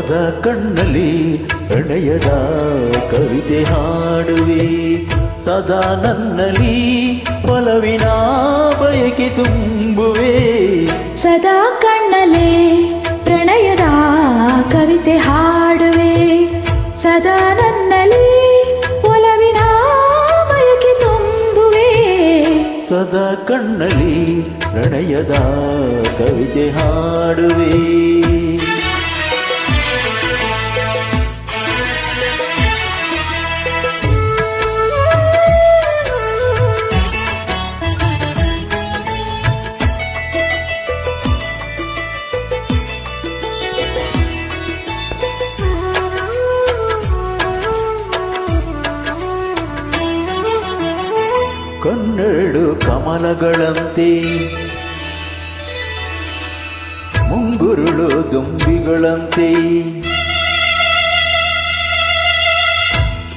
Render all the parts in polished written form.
ಸದಾ ಕಣ್ಣಲ್ಲಿ ಪ್ರಣಯದ ಕವಿತೆ ಹಾಡುವೆ ಸದಾ ನನ್ನಲ್ಲಿ ಒಲವಿನ ಬಯಕೆ ತುಂಬುವೆ ಸದಾ ಕಣ್ಣಲ್ಲಿ ಪ್ರಣಯದ ಕವಿತೆ ಹಾಡುವೆ ಸದಾ ನನ್ನಲ್ಲಿ ಒಲವಿನ ಬಯಕೆ ತುಂಬುವೆ ಸದಾ ಕಣ್ಣಲ್ಲಿ ಪ್ರಣಯದ ಕವಿತೆ ಹಾಡುವೆ ಕಣ್ಣೆರಡು ಕಮಲಗಳಂತೆ ಮುಂಗುರುಳು ದುಂಬಿಗಳಂತೆ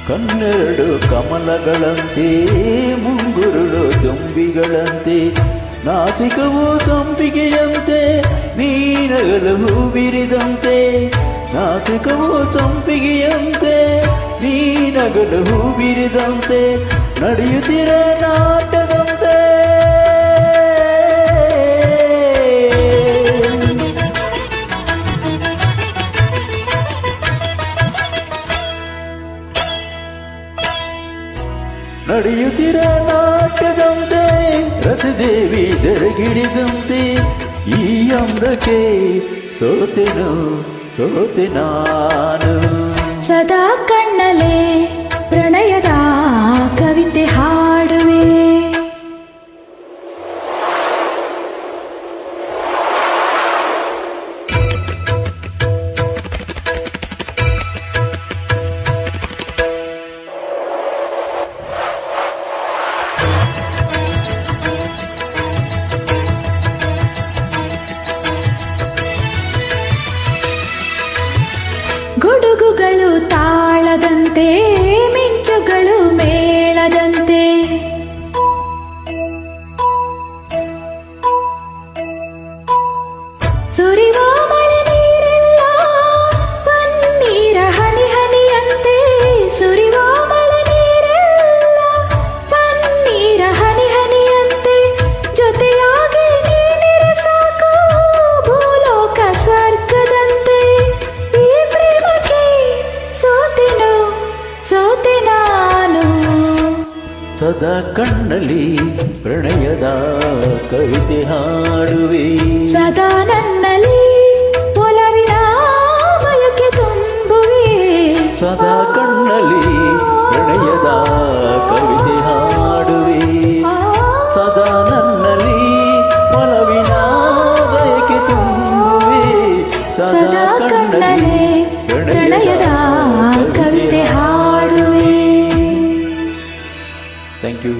ಕಣ್ಣೆರಡು ಕಮಲಗಳಂತೆ ಮುಂಗುರುಳು ದುಂಬಿಗಳಂತೆ ನಾಚಿಕವು ಸಂಪಿಗೆಯಂತೆ ನೀನಗಲು ಹೂ ಬಿರಿದಂತೆ ನಾಚಿಕವು ಸಂಪಿಗೆಯಂತೆ ನೀನಗಲು ಹೂ ಬಿರಿದಂತೆ ನಡೆಯುತ್ತಿರ ನಾಟದಂತೆ ನಡೆಯುತ್ತಿರ ನಾಟ್ಯದಂತೆ ರಥದೇವಿ ಜರಗಿಡಿದಂತೆ ಈ ಅಂದಕ್ಕೆ ಸೋತೆ ನಾನು ಸದಾ ಕಣ್ಣಲೆ ಪ್ರಣಯದ ಕವಿತೆ ಹಾಡುವೆ ಗುಡುಗುಗಳು ತಾಳದಂತೆ ಮಿಂಚುಗಳು ಮೇಳದಂತೆ ಸುರಿವ ಮಳೆ ನೀರೆಲ್ಲ ಪನ್ನೀರ ಹನಿ ಹನಿಯಂತೆ ಸುರಿವ ಮಳೆ ನೀರೆಲ್ಲ ಪನ್ನೀರ ಹನಿ ಹನಿಯಂತೆ ಜೊತೆಯಾಗಿ ನೀನಿರ ಸಾಕು ಭೂಲೋಕ ಸ್ವರ್ಗದಂತೆ ಸೋತೆ ನಾನು ಸದಾ ಕಣ್ಣಲ್ಲಿ ಪ್ರಣಯದ ಕವಿತೆ ಹಾಡುವೆ ಸದಾ ನನ್ನಲ್ಲಿ ಒಲವಿನ ಬಯಕೆ ತುಂಬುವೆ ಸದಾ ಕಣ್ಣಲ್ಲಿ ಪ್ರಣಯದ ಕವಿತೆ ಹಾಡುವೆ ಸದಾ ನನ್ನಲ್ಲಿ ಒಲವಿನ ಬಯಕೆ ತುಂಬುವೆ ಸದಾ ಕಣ್ಣಲ್ಲಿ ಪ್ರಣಯದ ಕವಿತೆ ಹಾಡುವೆ. Thank you.